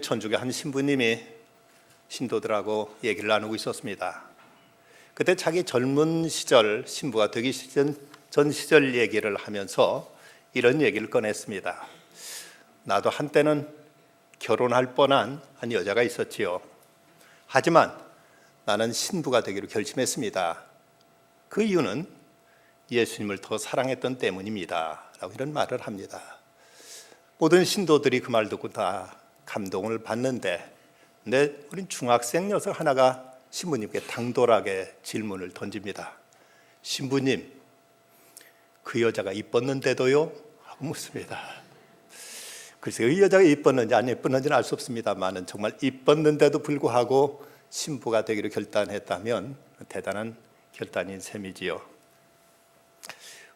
천주교 한 신부님이 신도들하고 얘기를 나누고 있었습니다. 그때 자기 젊은 시절, 신부가 되기 전 시절 얘기를 하면서 이런 얘기를 꺼냈습니다. 나도 한때는 결혼할 뻔한 한 여자가 있었지요. 하지만 나는 신부가 되기로 결심했습니다. 그 이유는 예수님을 더 사랑했던 때문입니다. 라고 이런 말을 합니다. 모든 신도들이 그 말 듣고 다 감동을 받는데, 우린 중학생 녀석 하나가 신부님께 당돌하게 질문을 던집니다. 신부님, 그 여자가 이뻤는데도요? 하고 묻습니다. 글쎄요, 이 여자가 이뻤는지 안 이뻤는지는 알 수 없습니다만 정말 이뻤는데도 불구하고 신부가 되기로 결단했다면 대단한 결단인 셈이지요.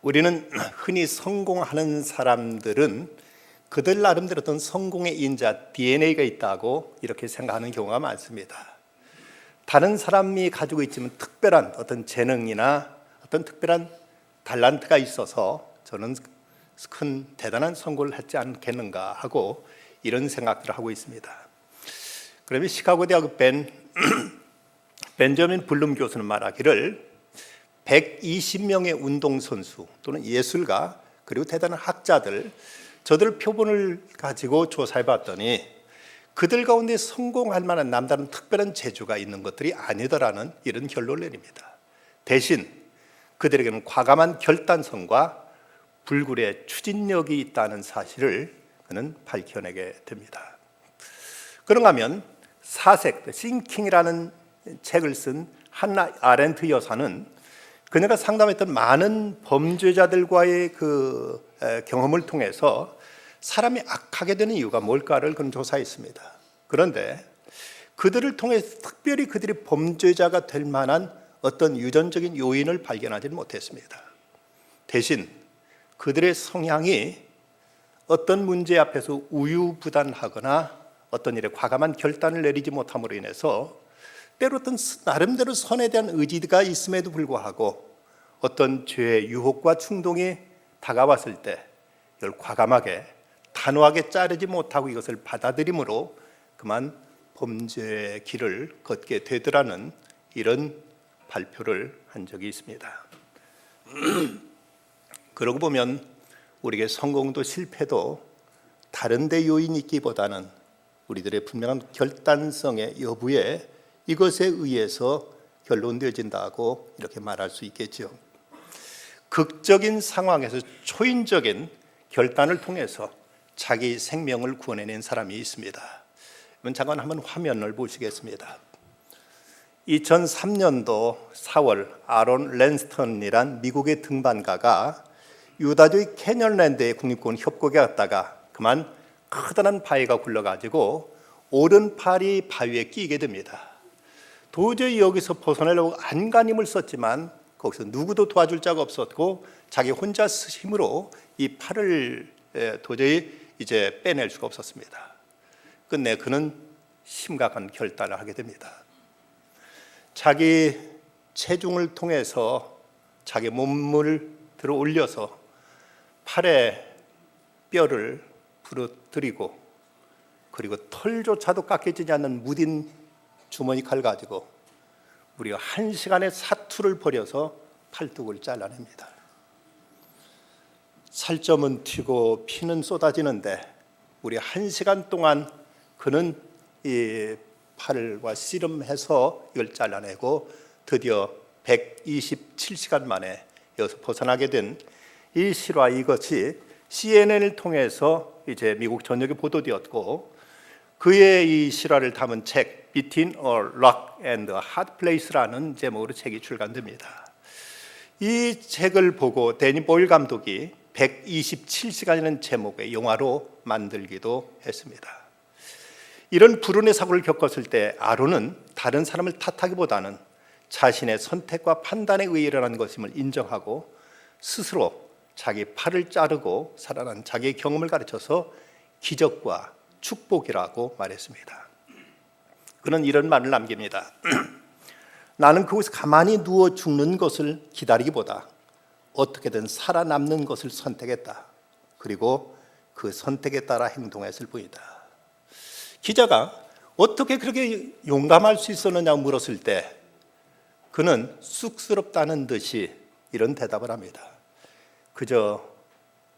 우리는 흔히 성공하는 사람들은 그들 나름대로 어떤 성공의 인자, DNA가 있다고 이렇게 생각하는 경우가 많습니다. 다른 사람이 가지고 있지만 특별한 어떤 재능이나 어떤 특별한 탤런트가 있어서 저는 대단한 성공을 했지 않겠는가 하고 이런 생각들을 하고 있습니다. 그러면 시카고 대학 벤저민 블룸 교수는 말하기를 120명의 운동선수 또는 예술가 그리고 대단한 학자들, 저들 표본을 가지고 조사해 봤더니 그들 가운데 성공할 만한 남다른 특별한 재주가 있는 것들이 아니더라는 이런 결론을 내립니다. 대신 그들에게는 과감한 결단성과 불굴의 추진력이 있다는 사실을 그는 밝혀내게 됩니다. 그런가 하면 사색, 싱킹이라는 책을 쓴 한나 아렌트 여사는 그녀가 상담했던 많은 범죄자들과의 그 경험을 통해서 사람이 악하게 되는 이유가 뭘까를 그는 조사했습니다. 그런데 그들을 통해 특별히 그들이 범죄자가 될 만한 어떤 유전적인 요인을 발견하지는 못했습니다. 대신 그들의 성향이 어떤 문제 앞에서 우유부단하거나 어떤 일에 과감한 결단을 내리지 못함으로 인해서 때로 어떤 나름대로 선에 대한 의지가 있음에도 불구하고 어떤 죄의 유혹과 충동이 다가왔을 때 이걸 과감하게 단호하게 자르지 못하고 이것을 받아들임으로 그만 범죄의 길을 걷게 되더라는 이런 발표를 한 적이 있습니다. 그러고 보면 우리에게 성공도 실패도 다른 데 요인이 있기보다는 우리들의 분명한 결단성의 여부에 이것에 의해서 결론되어진다고 이렇게 말할 수 있겠죠. 극적인 상황에서 초인적인 결단을 통해서 자기 생명을 구원해낸 사람이 있습니다. 잠깐 한번 화면을 보시겠습니다. 2003년도 4월 아론 랜스턴이란 미국의 등반가가 유다주의 캐년랜드의 국립공원 협곡에 갔다가 그만 커다란 바위가 굴러가지고 오른팔이 바위에 끼게 됩니다. 도저히 여기서 벗어나려고 안간힘을 썼지만 거기서 누구도 도와줄 자가 없었고 자기 혼자 힘으로 이 팔을 도저히 이제 빼낼 수가 없었습니다. 끝내 그는 심각한 결단을 하게 됩니다. 자기 체중을 통해서 자기 몸을 들어 올려서 팔에 뼈를 부러뜨리고 그리고 털조차도 깎여지지 않는 무딘 주머니 칼 가지고 무려 1시간의 사투를 벌여서 팔뚝을 잘라냅니다. 살점은 튀고 피는 쏟아지는데 무려 1시간 동안 그는 이 팔과 씨름해서 이걸 잘라내고 드디어 127시간 만에 여기서 벗어나게 된 이 실화, 이것이 CNN을 통해서 이제 미국 전역에 보도되었고 그의 이 실화를 담은 책 Between a Rock and a Hard Place라는 제목으로 책이 출간됩니다. 이 책을 보고 데니 보일 감독이 127시간이라는 제목의 영화로 만들기도 했습니다. 이런 불운의 사고를 겪었을 때 아론은 다른 사람을 탓하기보다는 자신의 선택과 판단에 의해 일어난 것임을 인정하고 스스로 자기 팔을 자르고 살아난 자기의 경험을 가르쳐서 기적과 축복이라고 말했습니다. 그는 이런 말을 남깁니다. 나는 그곳에 가만히 누워 죽는 것을 기다리기보다 어떻게든 살아남는 것을 선택했다. 그리고 그 선택에 따라 행동했을 뿐이다. 기자가 어떻게 그렇게 용감할 수 있었느냐고 물었을 때 그는 쑥스럽다는 듯이 이런 대답을 합니다. 그저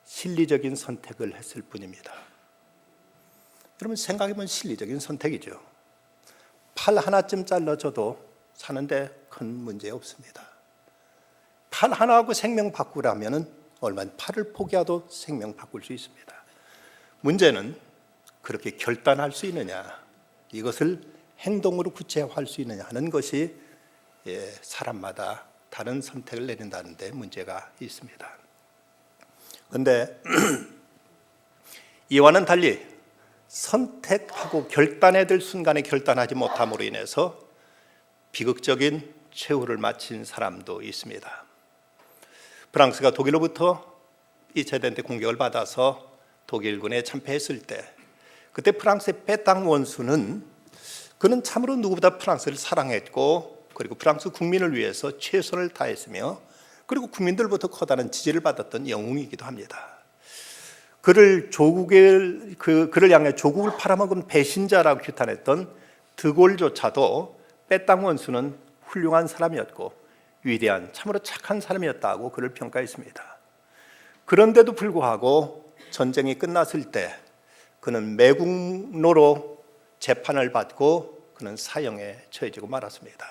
실리적인 선택을 했을 뿐입니다. 여러분 생각해보면 실리적인 선택이죠. 팔 하나쯤 잘라줘도 사는데 큰 문제 없습니다. 팔 하나하고 생명 바꾸라면 얼마나 팔을 포기해도 생명 바꿀 수 있습니다. 문제는 그렇게 결단할 수 있느냐, 이것을 행동으로 구체화할 수 있느냐 하는 것이 사람마다 다른 선택을 내린다는 데 문제가 있습니다. 그런데 이와는 달리 선택하고 결단해야 될 순간에 결단하지 못함으로 인해서 비극적인 최후를 마친 사람도 있습니다. 프랑스가 독일로부터 2차 대전 때 공격을 받아서 독일군에 참패했을 때 그때 프랑스의 빼땅 원수는 그는 참으로 누구보다 프랑스를 사랑했고 그리고 프랑스 국민을 위해서 최선을 다했으며 그리고 국민들부터 커다란 지지를 받았던 영웅이기도 합니다. 그를 향해 조국을 팔아먹은 배신자라고 규탄했던 드골조차도 빼땅 원수는 훌륭한 사람이었고 위대한 참으로 착한 사람이었다고 그를 평가했습니다. 그런데도 불구하고 전쟁이 끝났을 때 그는 매국노로 재판을 받고 그는 사형에 처해지고 말았습니다.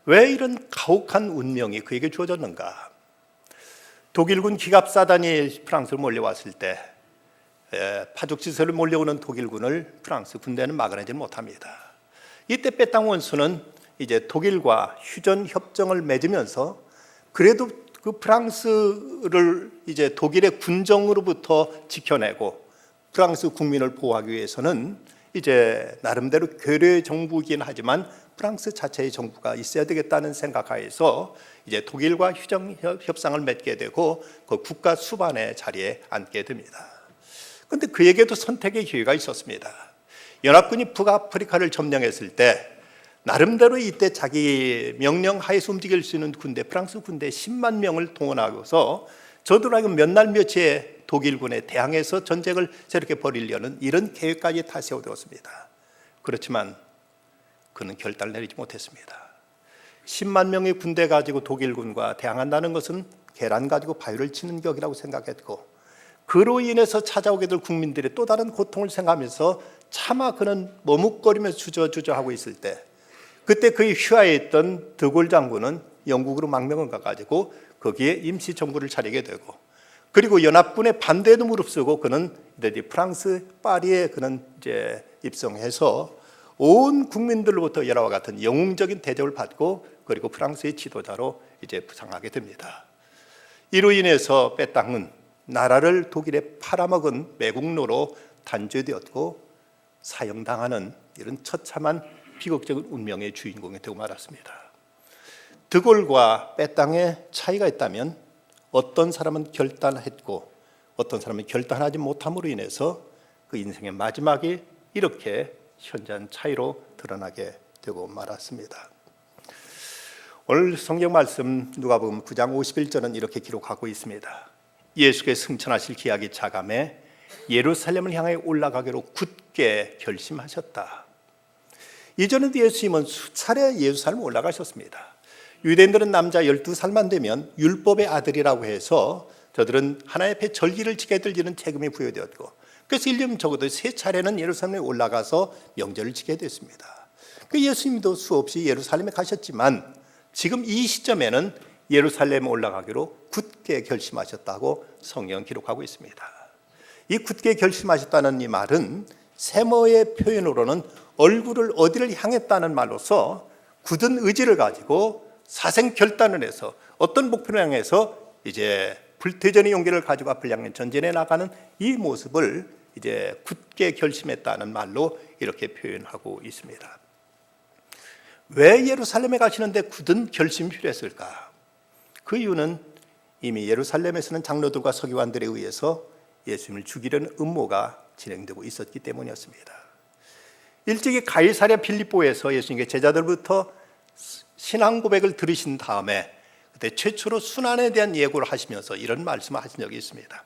왜 이런 가혹한 운명이 그에게 주어졌는가? 독일군 기갑사단이 프랑스로 몰려왔을 때 파죽지세로 몰려오는 독일군을 프랑스 군대는 막아내지 못합니다. 이때 빼땅 원수는 이제 독일과 휴전 협정을 맺으면서 그래도 그 프랑스를 이제 독일의 군정으로부터 지켜내고 프랑스 국민을 보호하기 위해서는 이제 나름대로 괴뢰 정부이긴 하지만 프랑스 자체의 정부가 있어야 되겠다는 생각하에서 이제 독일과 휴전 협상을 맺게 되고 그 국가 수반의 자리에 앉게 됩니다. 그런데 그에게도 선택의 기회가 있었습니다. 연합군이 북아프리카를 점령했을 때 나름대로 이때 자기 명령 하에서 움직일 수 있는 군대, 프랑스 군대 10만 명을 동원하고서 저들하고 몇 날 며칠에 독일군에 대항해서 전쟁을 새롭게 벌이려는 이런 계획까지 다 세워두었습니다. 그렇지만 그는 결단을 내리지 못했습니다. 10만 명의 군대 가지고 독일군과 대항한다는 것은 계란 가지고 바위를 치는 격이라고 생각했고 그로 인해서 찾아오게 될 국민들의 또 다른 고통을 생각하면서 차마 그는 머뭇거리면서 주저하고 있을 때 그때 그의 휘하에 있던 드골 장군은 영국으로 망명을 가가지고 거기에 임시정부를 차리게 되고 그리고 연합군의 반대에도 무릅쓰고 그는 이제 프랑스 파리에 그는 이제 입성해서 온 국민들로부터 열화와 같은 영웅적인 대접을 받고 그리고 프랑스의 지도자로 이제 부상하게 됩니다. 이로 인해서 빼땅은 나라를 독일에 팔아먹은 매국노로 단죄되었고 사형당하는 이런 처참한 비극적인 운명의 주인공이 되고 말았습니다. 드골과 빼땅의 차이가 있다면 어떤 사람은 결단했고 어떤 사람은 결단하지 못함으로 인해서 그 인생의 마지막이 이렇게 현저한 차이로 드러나게 되고 말았습니다. 오늘 성경 말씀 누가복음 9장 51절은 이렇게 기록하고 있습니다. 예수께서 승천하실 기약이 차감해 예루살렘을 향해 올라가기로 굳게 결심하셨다. 이전에도 예수님은 수차례 예루살렘 올라가셨습니다. 유대인들은 남자 12살만 되면 율법의 아들이라고 해서 저들은 하나님 앞에 절기를 지켜야 될 일은 책임이 부여되었고 그래서 1년 적어도 3차례는 예루살렘에 올라가서 명절을 지켜야 됐습니다. 그 예수님도 수없이 예루살렘에 가셨지만 지금 이 시점에는 예루살렘에 올라가기로 굳게 결심하셨다고 성경은 기록하고 있습니다. 이 굳게 결심하셨다는 이 말은 세모의 표현으로는 얼굴을 어디를 향했다는 말로서 굳은 의지를 가지고 사생 결단을 해서 어떤 목표를 향해서 이제 불태전의 용기를 가지고 앞을 향해 전진해 나가는 이 모습을 이제 굳게 결심했다는 말로 이렇게 표현하고 있습니다. 왜 예루살렘에 가시는데 굳은 결심이 필요했을까? 그 이유는 이미 예루살렘에서는 장로들과 서기관들에 의해서 예수님을 죽이려는 음모가 진행되고 있었기 때문이었습니다. 일찍이 가이사랴 빌립보에서 예수님께 제자들부터 신앙 고백을 들으신 다음에 그때 최초로 순환에 대한 예고를 하시면서 이런 말씀을 하신 적이 있습니다.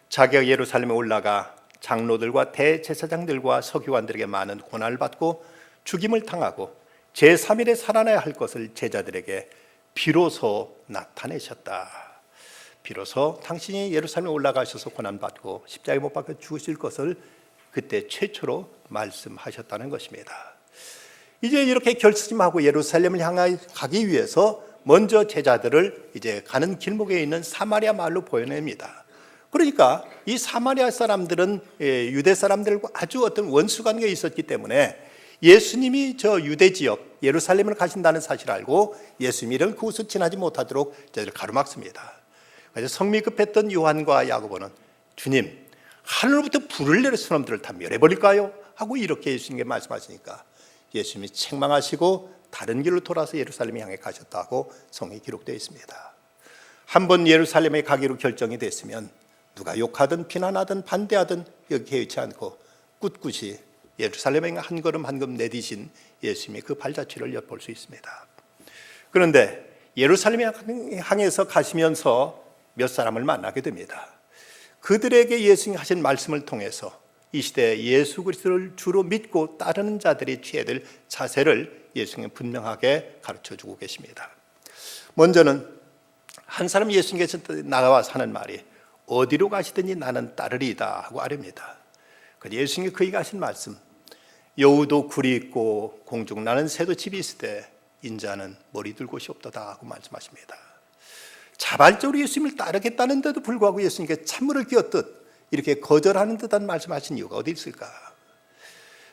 자기가 예루살렘에 올라가 장로들과 대제사장들과 서기관들에게 많은 고난을 받고 죽임을 당하고 제3일에 살아나야 할 것을 제자들에게 비로소 나타내셨다. 비로소 당신이 예루살렘에 올라가셔서 고난받고 십자가에 못 박혀 죽으실 것을 그때 최초로 말씀하셨다는 것입니다. 이제 이렇게 결심하고 예루살렘을 향해 가기 위해서 먼저 제자들을 이제 가는 길목에 있는 사마리아 마을로 보내냅니다. 그러니까 이 사마리아 사람들은 유대 사람들과 아주 어떤 원수 관계에 있었기 때문에 예수님이 저 유대 지역 예루살렘을 가신다는 사실을 알고 예수님은 그곳을 지나지 못하도록 저희를 가로막습니다. 그래서 성미 급했던 요한과 야고보는 주님, 하늘로부터 불을 내려서 사람들을 다 멸해버릴까요? 하고 이렇게 예수님께 말씀하시니까 예수님이 책망하시고 다른 길로 돌아서 예루살렘을 향해 가셨다고 성경에 기록되어 있습니다. 한번 예루살렘에 가기로 결정이 됐으면 누가 욕하든 비난하든 반대하든 여기 개의치 않고 꿋꿋이 예루살렘에 한 걸음 한 걸음 내디신 예수님의 그 발자취를 엿볼 수 있습니다. 그런데 예루살렘에 향해서 가시면서 몇 사람을 만나게 됩니다. 그들에게 예수님이 하신 말씀을 통해서 이 시대에 예수 그리스도를 주로 믿고 따르는 자들이 취해야 될 자세를 예수님은 분명하게 가르쳐주고 계십니다. 먼저는 한 사람 예수님께서 나가와서 하는 말이 어디로 가시든지 나는 따르리이다 하고 아뢰입니다. 예수님이 그에게 하신 말씀, 여우도 굴이 있고 공중 나는 새도 집이 있을 때 인자는 머리 둘 곳이 없도다 하고 말씀하십니다. 자발적으로 예수님을 따르겠다는데도 불구하고 예수님께 찬물을 끼얹듯 이렇게 거절하는 듯한 말씀하신 이유가 어디 있을까?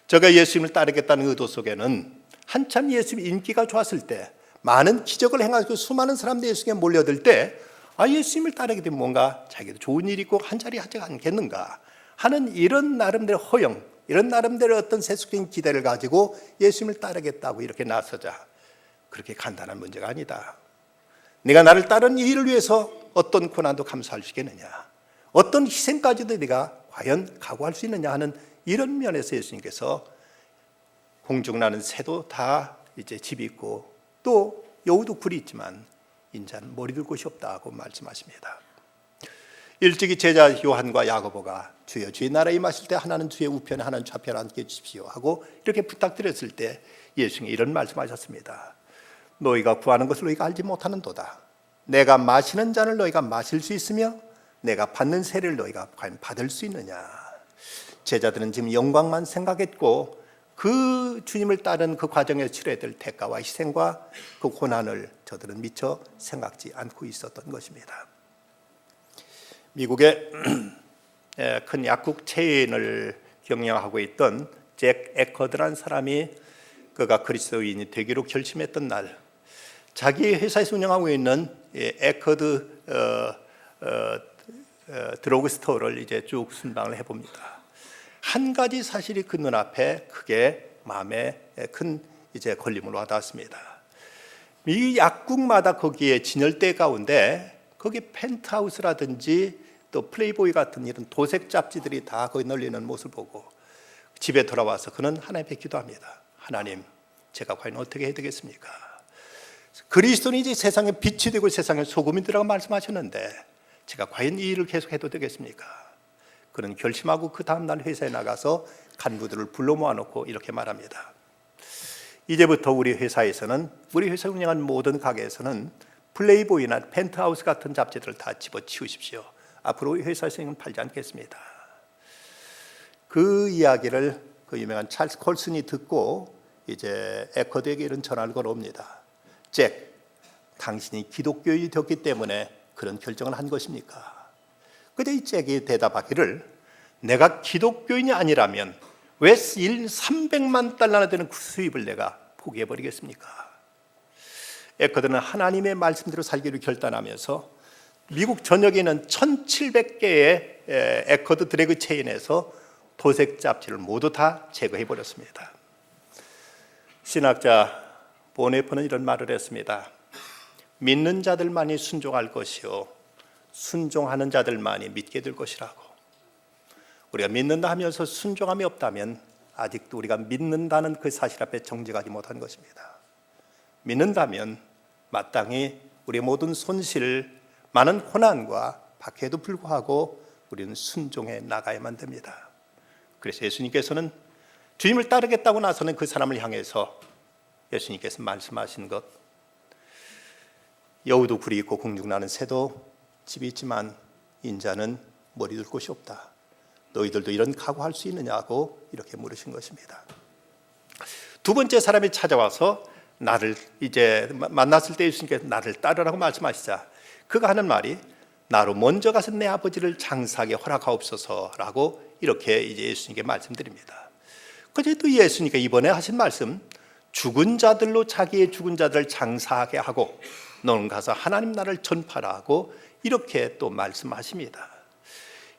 제가 예수님을 따르겠다는 의도 속에는 한참 예수님 인기가 좋았을 때 많은 기적을 행하고 수많은 사람들이 예수님께 몰려들 때 예수님을 따르게 되면 뭔가 자기도 좋은 일이 있고 한 자리 하지 않겠는가 하는 이런 나름대로 허영, 이런 나름대로 어떤 세속적인 기대를 가지고 예수님을 따르겠다고 이렇게 나서자 그렇게 간단한 문제가 아니다. 네가 나를 따르는 이 일을 위해서 어떤 고난도 감수할 수 있겠느냐, 어떤 희생까지도 네가 과연 각오할 수 있느냐 하는 이런 면에서 예수님께서 공중 나는 새도 다 이제 집이 있고 또 여우도 굴이 있지만 인자는 머리 둘 곳이 없다고 말씀하십니다. 일찍이 제자 요한과 야고보가 주여 주의 나라에 임하실 때 하나는 주의 우편에 하나는 좌편에 앉게 해주십시오 하고 이렇게 부탁드렸을 때 예수님이 이런 말씀하셨습니다. 너희가 구하는 것을 너희가 알지 못하는도다. 내가 마시는 잔을 너희가 마실 수 있으며 내가 받는 세례를 너희가 과연 받을 수 있느냐. 제자들은 지금 영광만 생각했고 그 주님을 따른 그 과정에 치러야 될 대가와 희생과 그 고난을 저들은 미처 생각지 않고 있었던 것입니다. 미국의 큰 약국 체인을 경영하고 있던 잭 에커드라는 사람이 그가 그리스도인이 되기로 결심했던 날 자기 회사에서 운영하고 있는 에커드 드러그 스토어를 이제 쭉 순방을 해봅니다. 한 가지 사실이 그 눈앞에 크게 마음에 큰 이제 걸림을 와닿았습니다. 이 약국마다 거기에 진열대 가운데 거기 펜트하우스라든지 또 플레이보이 같은 이런 도색 잡지들이 다 거기 널리는 모습을 보고 집에 돌아와서 그는 하나님께 기도합니다. 하나님, 제가 과연 어떻게 해야 되겠습니까? 그리스도는 이제 세상의 빛이 되고 세상의 소금이 되라고 말씀하셨는데 제가 과연 이 일을 계속해도 되겠습니까? 그는 결심하고 그 다음 날 회사에 나가서 간부들을 불러 모아놓고 이렇게 말합니다. 이제부터 우리 회사에서는 우리 회사 운영하는 모든 가게에서는 플레이보이나 펜트하우스 같은 잡지들을 다 집어치우십시오. 앞으로 회사에서는 팔지 않겠습니다. 그 이야기를 그 유명한 찰스 콜슨이 듣고 이제 에커드에게 이런 전화를 걸어옵니다. 잭, 당신이 기독교인이 되었기 때문에 그런 결정을 한 것입니까? 그때 이 잭이 대답하기를 내가 기독교인이 아니라면 왜 일 300만 달러나 되는 수입을 내가 포기해버리겠습니까? 에커드는 하나님의 말씀대로 살기로 결단하면서 미국 전역에 있는 1700개의 에커드 드래그 체인에서 도색 잡지를 모두 다 제거해버렸습니다. 신학자 보네퍼는 이런 말을 했습니다. 믿는 자들만이 순종할 것이요 순종하는 자들만이 믿게 될 것이라고. 우리가 믿는다 하면서 순종함이 없다면 아직도 우리가 믿는다는 그 사실 앞에 정직하지 못한 것입니다. 믿는다면 마땅히 우리의 모든 손실, 많은 고난과 박해에도 불구하고 우리는 순종해 나가야만 됩니다. 그래서 예수님께서는 주님을 따르겠다고 나서는 그 사람을 향해서 예수님께서 말씀하신 것, 여우도 굴이 있고 공중나는 새도 집이 있지만 인자는 머리 둘 곳이 없다. 너희들도 이런 각오할 수 있느냐고 이렇게 물으신 것입니다. 두 번째 사람이 찾아와서 나를 이제 만났을 때 예수님께서 나를 따르라고 말씀하시자 그가 하는 말이 나로 먼저 가서 내 아버지를 장사하게 허락하옵소서라고 이렇게 이제 예수님께 말씀드립니다. 그런데 또 예수님께 이번에 하신 말씀, 죽은 자들로 자기의 죽은 자들을 장사하게 하고 너는 가서 하나님 나라를 전파하라고 이렇게 또 말씀하십니다.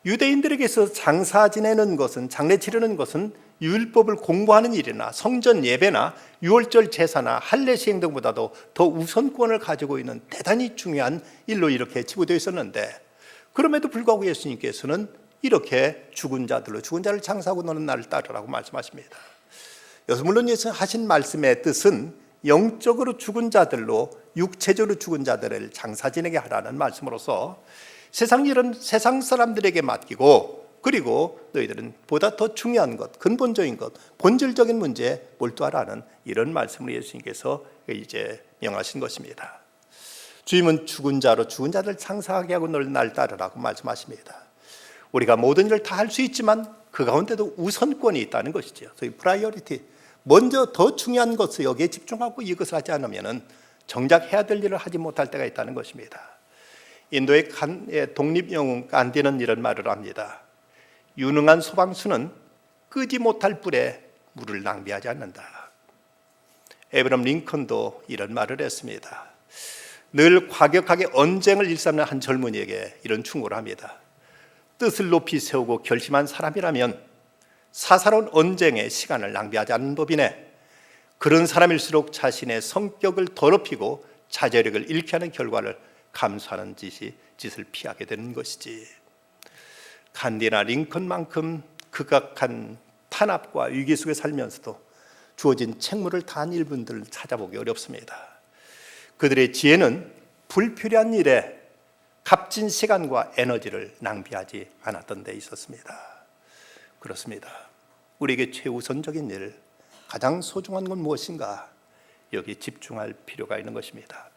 유대인들에게서 장사 지내는 것은, 장례 치르는 것은 율법을 공부하는 일이나 성전 예배나 유월절 제사나 할례 시행 등보다도 더 우선권을 가지고 있는 대단히 중요한 일로 이렇게 치부되어 있었는데, 그럼에도 불구하고 예수님께서는 이렇게 죽은 자를 장사하고 너는 나를 따르라고 말씀하십니다. 여기서 물론 예수님 하신 말씀의 뜻은 영적으로 죽은 자들로 육체적으로 죽은 자들을 장사 지내게 하라는 말씀으로서 세상 일은 세상 사람들에게 맡기고, 그리고 너희들은 보다 더 중요한 것, 근본적인 것, 본질적인 문제에 몰두하라는 이런 말씀을 예수님께서 이제 명하신 것입니다. 주님은 죽은 자들을 장사하게 하고 너를 날 따르라고 말씀하십니다. 우리가 모든 일을 다 할 수 있지만 그 가운데도 우선권이 있다는 것이죠. 소위 프라이어리티, 먼저 더 중요한 것을 여기에 집중하고 이것을 하지 않으면 정작 해야 될 일을 하지 못할 때가 있다는 것입니다. 인도의 독립영웅 간디는 이런 말을 합니다. 유능한 소방수는 끄지 못할 불에 물을 낭비하지 않는다. 에브럼 링컨도 이런 말을 했습니다. 늘 과격하게 언쟁을 일삼는 한 젊은이에게 이런 충고를 합니다. 뜻을 높이 세우고 결심한 사람이라면 사사로운 언쟁에 시간을 낭비하지 않는 법이네. 그런 사람일수록 자신의 성격을 더럽히고 자제력을 잃게 하는 결과를 감수하는 짓을 피하게 되는 것이지. 간디나 링컨만큼 극악한 탄압과 위기 속에 살면서도 주어진 책무를 다한 일분들을 찾아보기 어렵습니다. 그들의 지혜는 불필요한 일에 값진 시간과 에너지를 낭비하지 않았던 데 있었습니다. 그렇습니다. 우리에게 최우선적인 일, 가장 소중한 건 무엇인가? 여기 집중할 필요가 있는 것입니다.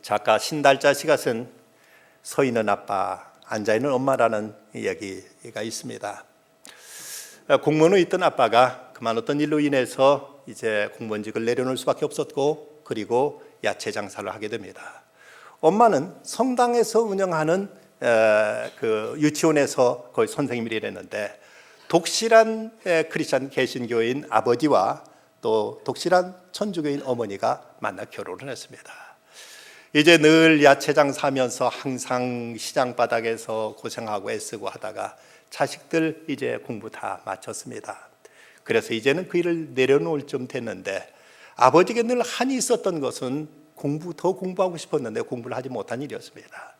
작가 신달자 씨가 쓴 서 있는 아빠, 앉아 있는 엄마라는 이야기가 있습니다. 공무원으로 있던 아빠가 그만 어떤 일로 인해서 이제 공무원직을 내려놓을 수밖에 없었고, 그리고 야채 장사를 하게 됩니다. 엄마는 성당에서 운영하는 그 유치원에서 거의 선생님을 일했는데, 독실한 크리스찬 개신교인 아버지와 또 독실한 천주교인 어머니가 만나 결혼을 했습니다. 이제 늘 야채 장사하면서 항상 시장 바닥에서 고생하고 애쓰고 하다가 자식들 이제 공부 다 마쳤습니다. 그래서 이제는 그 일을 내려놓을 쯤 됐는데, 아버지에게 늘 한이 있었던 것은 더 공부하고 싶었는데 공부를 하지 못한 일이었습니다.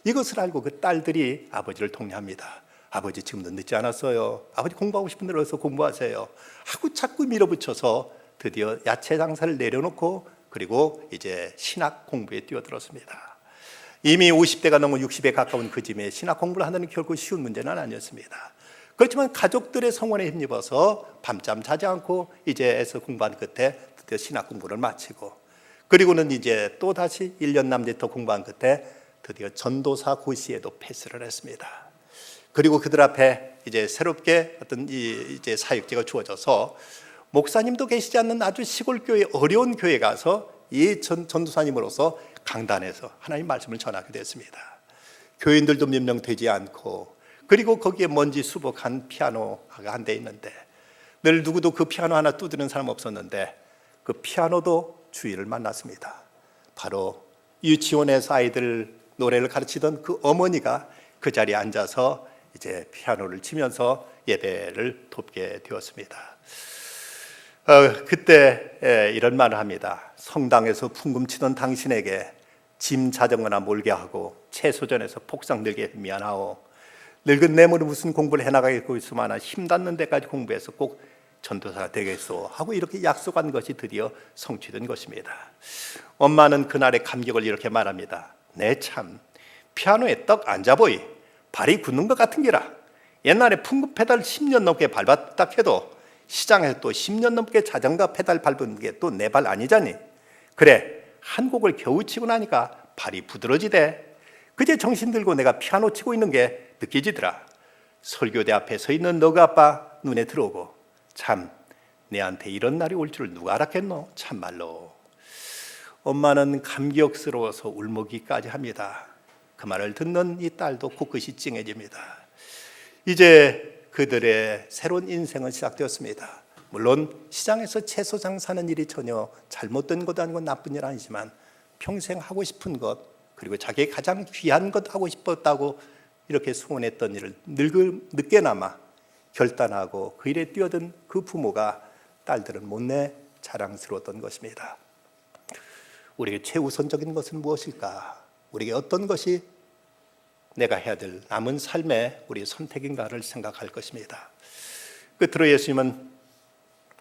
이것을 알고 그 딸들이 아버지를 독려합니다. 아버지 지금도 늦지 않았어요. 아버지 공부하고 싶은 대로 어서 공부하세요 하고 자꾸 밀어붙여서 드디어 야채 장사를 내려놓고, 그리고 이제 신학 공부에 뛰어들었습니다. 이미 50대가 넘어 60에 가까운 그 즈음에 신학 공부를 하는 결코 쉬운 문제는 아니었습니다. 그렇지만 가족들의 성원에 힘입어서 밤잠 자지 않고 이제 애써 공부한 끝에 드디어 신학 공부를 마치고, 그리고는 이제 또 다시 1년 남짓 더 공부한 끝에 드디어 전도사 고시에도 패스를 했습니다. 그리고 그들 앞에 이제 새롭게 어떤 이제 사역제가 주어져서 목사님도 계시지 않는 아주 시골 교회, 어려운 교회 가서 이 전도사님으로서 강단에서 하나님 말씀을 전하게 됐습니다. 교인들도 몇 명 되지 않고, 그리고 거기에 먼지 수북한 피아노가 한 대 있는데, 늘 누구도 그 피아노 하나 두드리는 사람 없었는데 그 피아노도 주인을 만났습니다. 바로 유치원에서 아이들 노래를 가르치던 그 어머니가 그 자리에 앉아서 이제 피아노를 치면서 예배를 돕게 되었습니다. 그때 이런 말을 합니다. 성당에서 풍금치던 당신에게 짐 자전거나 몰게 하고 채소전에서 폭삭 늘게 미안하오. 늙은 내물이 무슨 공부를 해나가겠고 있으마나 힘닿는 데까지 공부해서 꼭 전도사가 되겠소 하고 이렇게 약속한 것이 드디어 성취된 것입니다. 엄마는 그날의 감격을 이렇게 말합니다. 내 참 피아노에 떡 앉아보이 발이 굳는 것 같은 기라. 옛날에 풍금 페달 10년 넘게 밟았다 해도 시장에서 또 10년 넘게 자전거 페달 밟은 게 또 내 발 아니잖니. 그래, 한 곡을 겨우 치고 나니까 발이 부드러지대. 그제 정신 들고 내가 피아노 치고 있는 게 느껴지더라. 설교대 앞에 서 있는 너가 아빠 눈에 들어오고, 참 내한테 이런 날이 올 줄 누가 알았겠노? 참말로. 엄마는 감격스러워서 울먹이까지 합니다. 그 말을 듣는 이 딸도 코끝이 찡해집니다. 이제 그들의 새로운 인생은 시작되었습니다. 물론 시장에서 채소 장사하는 일이 전혀 잘못된 것도 아니고 나쁜 일 아니지만 평생 하고 싶은 것, 그리고 자기의 가장 귀한 것 하고 싶었다고 이렇게 소원했던 일을 늦게나마 결단하고 그 일에 뛰어든 그 부모가 딸들은 못내 자랑스러웠던 것입니다. 우리에게 최우선적인 것은 무엇일까? 우리에게 어떤 것이 내가 해야 될 남은 삶의 우리 선택인가를 생각할 것입니다. 끝으로 예수님은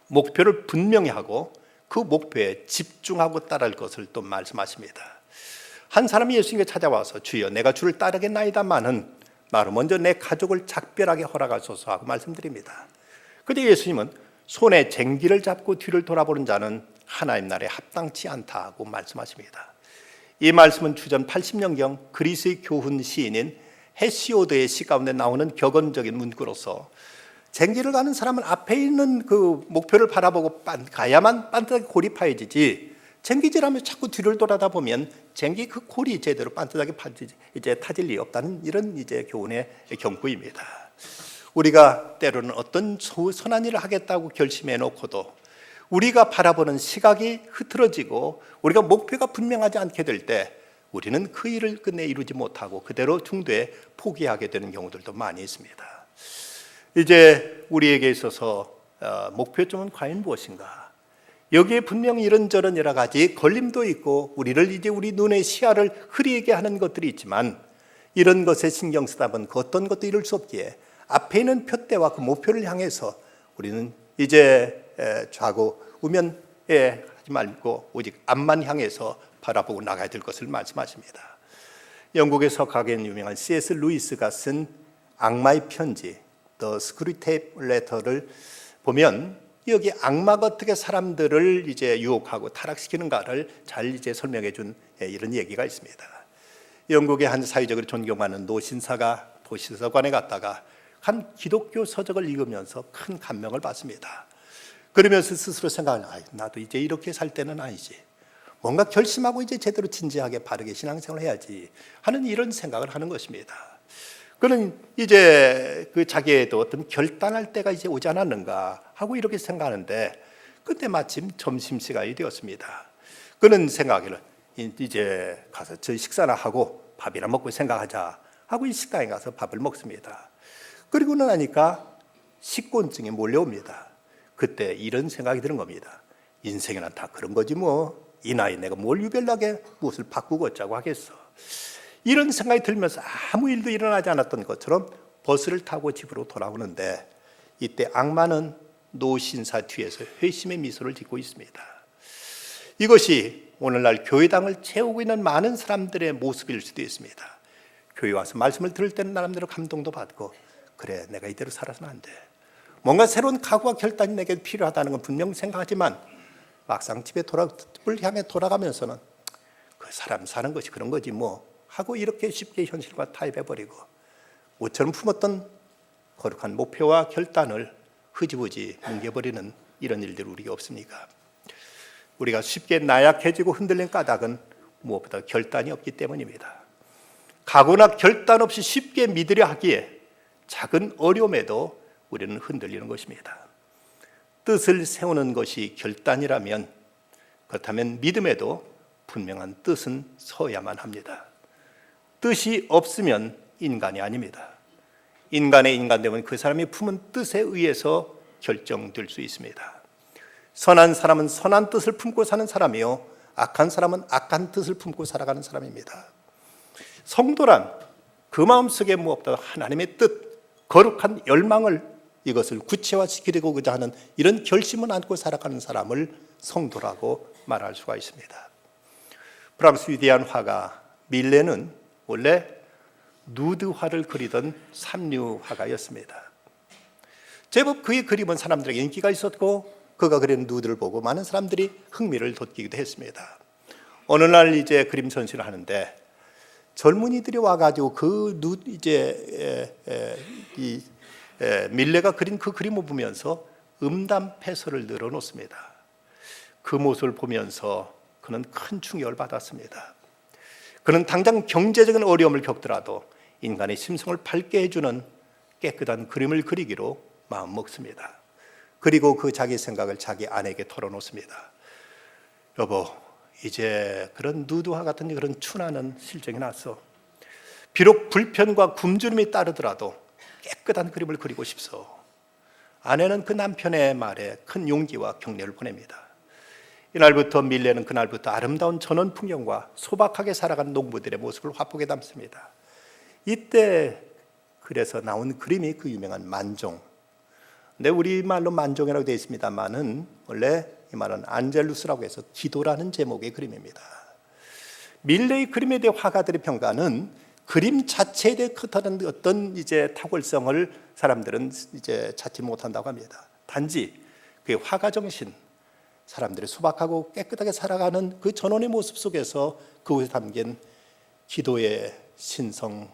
목표를 분명히 하고 그 목표에 집중하고 따를 것을 또 말씀하십니다. 한 사람이 예수님께 찾아와서 주여 내가 주를 따르겠나이다마는 나로 먼저 내 가족을 작별하게 허락하소서 하고 말씀드립니다. 그런데 예수님은 손에 쟁기를 잡고 뒤를 돌아보는 자는 하나님 나라에 합당치 않다고 말씀하십니다. 이 말씀은 주전 80년경 그리스의 교훈 시인인 헤시오드의 시 가운데 나오는 격언적인 문구로서 쟁기를 가는 사람은 앞에 있는 그 목표를 바라보고 가야만 반듯하게 골이 파여지지, 쟁기질하며 자꾸 뒤를 돌아다 보면 쟁기 그 골이 제대로 반듯하게 타질 리 없다는 이런 이제 교훈의 경고입니다. 우리가 때로는 어떤 선한 일을 하겠다고 결심해 놓고도 우리가 바라보는 시각이 흐트러지고 우리가 목표가 분명하지 않게 될 때 우리는 그 일을 끝내 이루지 못하고 그대로 중도에 포기하게 되는 경우들도 많이 있습니다. 이제 우리에게 있어서 목표점은 과연 무엇인가? 여기에 분명히 이런저런 여러 가지 걸림도 있고 우리를 이제 우리 눈의 시야를 흐리게 하는 것들이 있지만, 이런 것에 신경 쓰다 보면 그 어떤 것도 이룰 수 없기에 앞에 있는 표대와 그 목표를 향해서 우리는 이제 좌고 우면에 하지 말고 오직 앞만 향해서 바라보고 나가야 될 것을 말씀하십니다. 영국의 석학인 유명한 C.S. 루이스가 쓴 악마의 편지, The Screwtape Letter를 보면 여기 악마가 어떻게 사람들을 이제 유혹하고 타락시키는가를 잘 이제 설명해 준 이런 얘기가 있습니다. 영국의 한 사회적으로 존경하는 노신사가 도시서관에 갔다가 한 기독교 서적을 읽으면서 큰 감명을 받습니다. 그러면서 스스로 생각하는, 나도 이제 이렇게 살 때는 아니지. 뭔가 결심하고 이제 제대로 진지하게 바르게 신앙생활을 해야지 하는 이런 생각을 하는 것입니다. 그는 이제 그 자기에도 어떤 결단할 때가 이제 오지 않았는가 하고 이렇게 생각하는데, 그때 마침 점심시간이 되었습니다. 그는 생각하기를 이제 가서 저희 식사나 하고 밥이나 먹고 생각하자 하고 이 식당에 가서 밥을 먹습니다. 그리고 나니까 식곤증이 몰려옵니다. 그때 이런 생각이 드는 겁니다. 인생이란 다 그런 거지 뭐. 이 나이 내가 뭘 유별나게 무엇을 바꾸고 어쩌고 하겠어. 이런 생각이 들면서 아무 일도 일어나지 않았던 것처럼 버스를 타고 집으로 돌아오는데, 이때 악마는 노신사 뒤에서 회심의 미소를 짓고 있습니다. 이것이 오늘날 교회당을 채우고 있는 많은 사람들의 모습일 수도 있습니다. 교회 와서 말씀을 들을 때는 나름대로 감동도 받고, 그래 내가 이대로 살아서는 안 돼. 뭔가 새로운 각오와 결단이 내게 필요하다는 건 분명 생각하지만 막상 집에 집을 향해 돌아가면서는 그 사람 사는 것이 그런 거지 뭐 하고 이렇게 쉽게 현실과 타협해버리고 모처럼 품었던 거룩한 목표와 결단을 흐지부지 뭉개버리는 이런 일들이 우리가 없습니까? 우리가 쉽게 나약해지고 흔들린 까닭은 무엇보다 결단이 없기 때문입니다. 각오나 결단 없이 쉽게 믿으려 하기에 작은 어려움에도 우리는 흔들리는 것입니다. 뜻을 세우는 것이 결단이라면, 그렇다면 믿음에도 분명한 뜻은 서야만 합니다. 뜻이 없으면 인간이 아닙니다. 인간의 인간됨은 그 사람이 품은 뜻에 의해서 결정될 수 있습니다. 선한 사람은 선한 뜻을 품고 사는 사람이요, 악한 사람은 악한 뜻을 품고 살아가는 사람입니다. 성도란 그 마음속에 무엇보다 하나님의 뜻, 거룩한 열망을 이것을 구체화시키려고자 하는 이런 결심을 안고 살아가는 사람을 성도라고 말할 수가 있습니다. 프랑스 위대한 화가 밀레는 원래 누드화를 그리던 삼류 화가였습니다. 제법 그의 그림은 사람들에게 인기가 있었고 그가 그리는 누드를 보고 많은 사람들이 흥미를 돋기도 했습니다. 어느 날 이제 그림 전시를 하는데 젊은이들이 와가지고 그 밀레가 그린 그 그림을 보면서 음담패설을 늘어놓습니다. 그 모습을 보면서 그는 큰 충격을 받았습니다. 그는 당장 경제적인 어려움을 겪더라도 인간의 심성을 밝게 해주는 깨끗한 그림을 그리기로 마음먹습니다. 그리고 그 자기 생각을 자기 아내에게 털어놓습니다. 여보, 이제 그런 누드화 같은 그런 춘화는 실정이 났어. 비록 불편과 굶주림이 따르더라도 깨끗한 그림을 그리고 싶소. 아내는 그 남편의 말에 큰 용기와 격려를 보냅니다. 이날부터 밀레는 그날부터 아름다운 전원 풍경과 소박하게 살아가는 농부들의 모습을 화폭에 담습니다. 이때 그래서 나온 그림이 그 유명한 만종. 근데 우리말로 만종이라고 되어 있습니다만은 원래 이 말은 안젤루스라고 해서 기도라는 제목의 그림입니다. 밀레의 그림에 대해 화가들의 평가는 그림 자체에 대해 크다는 어떤 이제 탁월성을 사람들은 이제 찾지 못한다고 합니다. 단지 그의 화가 정신, 사람들이 소박하고 깨끗하게 살아가는 그 전원의 모습 속에서 그곳에 담긴 기도의 신성,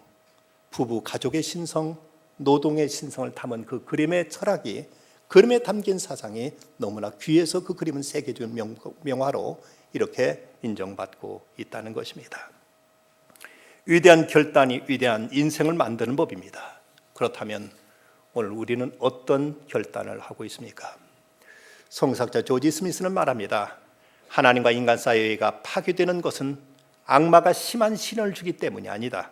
부부 가족의 신성, 노동의 신성을 담은 그 그림의 철학이, 그림에 담긴 사상이 너무나 귀해서 그 그림은 세계적인 명화로 이렇게 인정받고 있다는 것입니다. 위대한 결단이 위대한 인생을 만드는 법입니다. 그렇다면 오늘 우리는 어떤 결단을 하고 있습니까? 성사학자 조지 스미스는 말합니다. 하나님과 인간 사이가 파괴되는 것은 악마가 심한 신을 주기 때문이 아니다.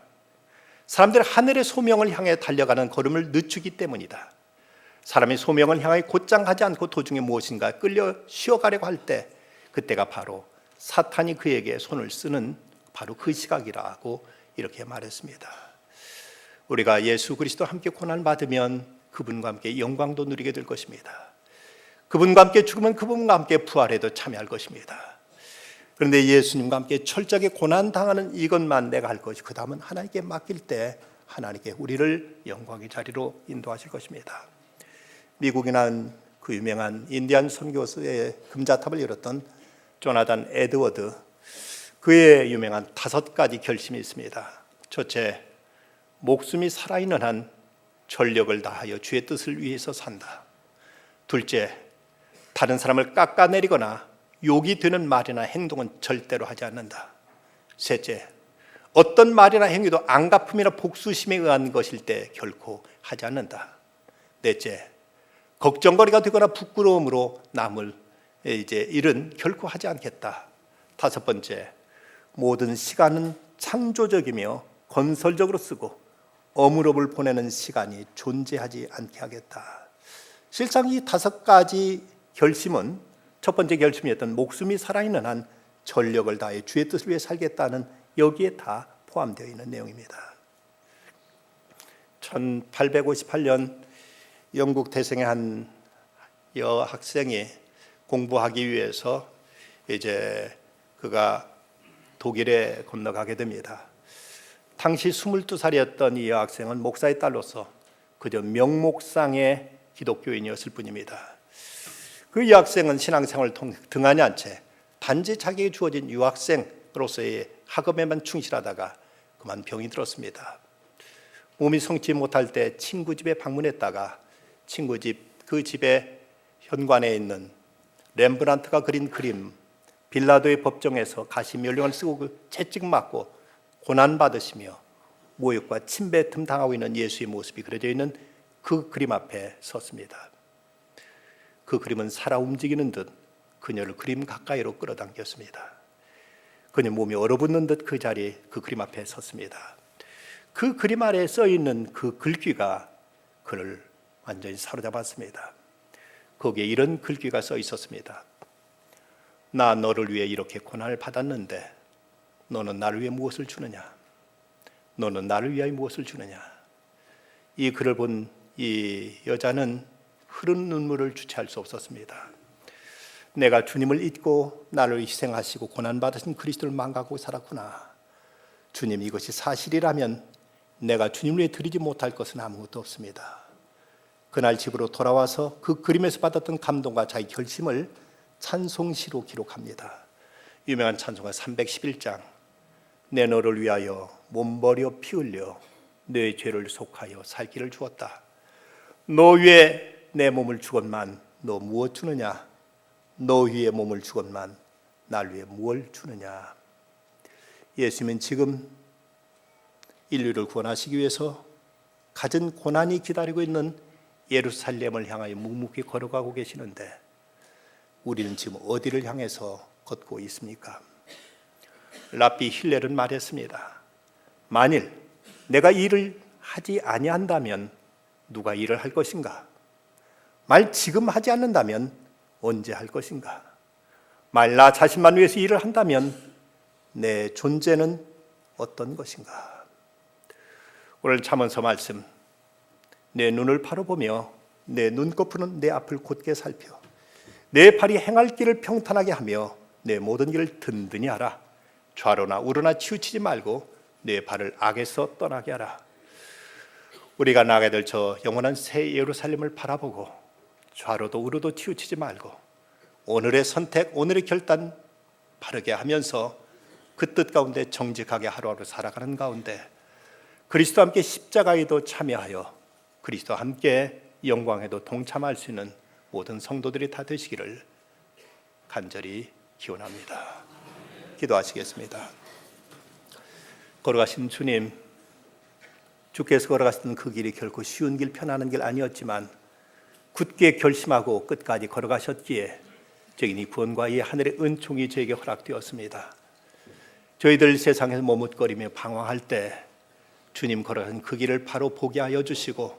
사람들이 하늘의 소명을 향해 달려가는 걸음을 늦추기 때문이다. 사람이 소명을 향해 곧장 가지 않고 도중에 무엇인가 끌려 쉬어가려고 할 때, 그때가 바로 사탄이 그에게 손을 쓰는 바로 그 시각이라고 이렇게 말했습니다. 우리가 예수 그리스도와 함께 고난을 받으면 그분과 함께 영광도 누리게 될 것입니다. 그분과 함께 죽으면 그분과 함께 부활에도 참여할 것입니다. 그런데 예수님과 함께 철저하게 고난당하는 이것만 내가 할 것이, 그 다음은 하나님께 맡길 때 하나님께 우리를 영광의 자리로 인도하실 것입니다. 미국에 난 그 유명한 인디안 선교사의 금자탑을 열었던 조나단 에드워드, 그의 유명한 5가지 결심이 있습니다. 첫째, 목숨이 살아있는 한 전력을 다하여 주의 뜻을 위해서 산다. 둘째, 다른 사람을 깎아내리거나 욕이 되는 말이나 행동은 절대로 하지 않는다. 셋째, 어떤 말이나 행위도 안갚음이나 복수심에 의한 것일 때 결코 하지 않는다. 넷째, 걱정거리가 되거나 부끄러움으로 남을 일은 결코 하지 않겠다. 다섯 번째, 모든 시간은 창조적이며 건설적으로 쓰고 어물업을 보내는 시간이 존재하지 않게 하겠다. 실상 이 5가지 결심은 첫 번째 결심이었던 목숨이 살아있는 한 전력을 다해 주의 뜻을 위해 살겠다는 여기에 다 포함되어 있는 내용입니다. 1858년 영국 태생의 한 여학생이 공부하기 위해서 이제 그가 독일에 건너가게 됩니다. 당시 22살이었던 이 여학생은 목사의 딸로서 그저 명목상의 기독교인이었을 뿐입니다. 그 여학생은 신앙생활을 등한히 한 채 단지 자기에게 주어진 유학생으로서의 학업에만 충실하다가 그만 병이 들었습니다. 몸이 성치 못할 때 친구 집에 방문했다가 친구 그 집의 현관에 있는 렘브란트가 그린 그림, 빌라도의 법정에서 가시면령을 쓰고 채찍 맞고 고난받으시며 모욕과 침뱉음 당하고 있는 예수의 모습이 그려져 있는 그 그림 앞에 섰습니다. 그 그림은 살아 움직이는 듯 그녀를 그림 가까이로 끌어당겼습니다. 그녀 몸이 얼어붙는 듯 그 자리에 그 그림 앞에 섰습니다. 그 그림 아래에 써있는 그 글귀가 그를 완전히 사로잡았습니다. 거기에 이런 글귀가 써 있었습니다. 나 너를 위해 이렇게 고난을 받았는데 너는 나를 위해 무엇을 주느냐? 너는 나를 위하여 무엇을 주느냐? 이 글을 본 이 여자는 흐르는 눈물을 주체할 수 없었습니다. 내가 주님을 잊고 나를 희생하시고 고난받으신 그리스도를 망각하고 살았구나. 주님, 이것이 사실이라면 내가 주님을 위해 드리지 못할 것은 아무것도 없습니다. 그날 집으로 돌아와서 그 그림에서 받았던 감동과 자기 결심을 찬송시로 기록합니다. 유명한 찬송가 311장. 내 너를 위하여 몸버려 피 흘려 내 죄를 속하여 살 길을 주었다. 너 위에 내 몸을 주건만 너 무엇 주느냐? 너 위에 몸을 주건만 날 위해 무엇 주느냐? 예수님은 지금 인류를 구원하시기 위해서 갖은 고난이 기다리고 있는 예루살렘을 향하여 묵묵히 걸어가고 계시는데 우리는 지금 어디를 향해서 걷고 있습니까? 랍비 힐렐은 말했습니다. 만일 내가 일을 하지 아니한다면 누가 일을 할 것인가? 말 지금 하지 않는다면 언제 할 것인가? 말 나 자신만 위해서 일을 한다면 내 존재는 어떤 것인가? 오늘 잠언서 말씀, 내 눈을 바라보며 내 눈꺼풀은 내 앞을 곧게 살펴 내 발이 행할 길을 평탄하게 하며 내 모든 길을 든든히 하라. 좌로나 우로나 치우치지 말고 내 발을 악에서 떠나게 하라. 우리가 나가게 될 저 영원한 새 예루살렘을 바라보고 좌로도 우로도 치우치지 말고 오늘의 선택, 오늘의 결단 바르게 하면서 그 뜻 가운데 정직하게 하루하루 살아가는 가운데 그리스도와 함께 십자가에도 참여하여 그리스도와 함께 영광에도 동참할 수 있는 모든 성도들이 다 되시기를 간절히 기원합니다. 기도하시겠습니다. 걸어가신 주님, 주께서 걸어가시던 그 길이 결코 쉬운 길, 편안한 길 아니었지만 굳게 결심하고 끝까지 걸어가셨기에 저희는 이 구원과 이 하늘의 은총이 저에게 허락되었습니다. 저희들 세상에서 머뭇거리며 방황할 때 주님 걸어가신 그 길을 바로 보게 하여 주시고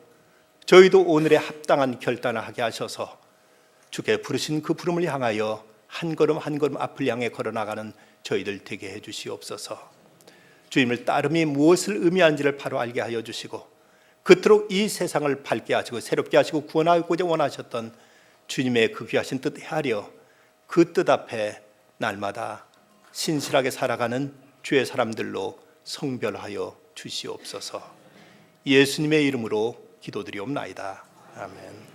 저희도 오늘의 합당한 결단을 하게 하셔서 주께 부르신 그 부름을 향하여 한 걸음 한 걸음 앞을 향해 걸어나가는 저희들 되게 해 주시옵소서. 주님을 따름이 무엇을 의미하는지를 바로 알게 하여 주시고 그토록 이 세상을 밝게 하시고 새롭게 하시고 구원하고자 원하셨던 주님의 그 귀하신 뜻 헤아려 그 뜻 앞에 날마다 신실하게 살아가는 주의 사람들로 성별하여 주시옵소서. 예수님의 이름으로 기도드리옵나이다. 아멘.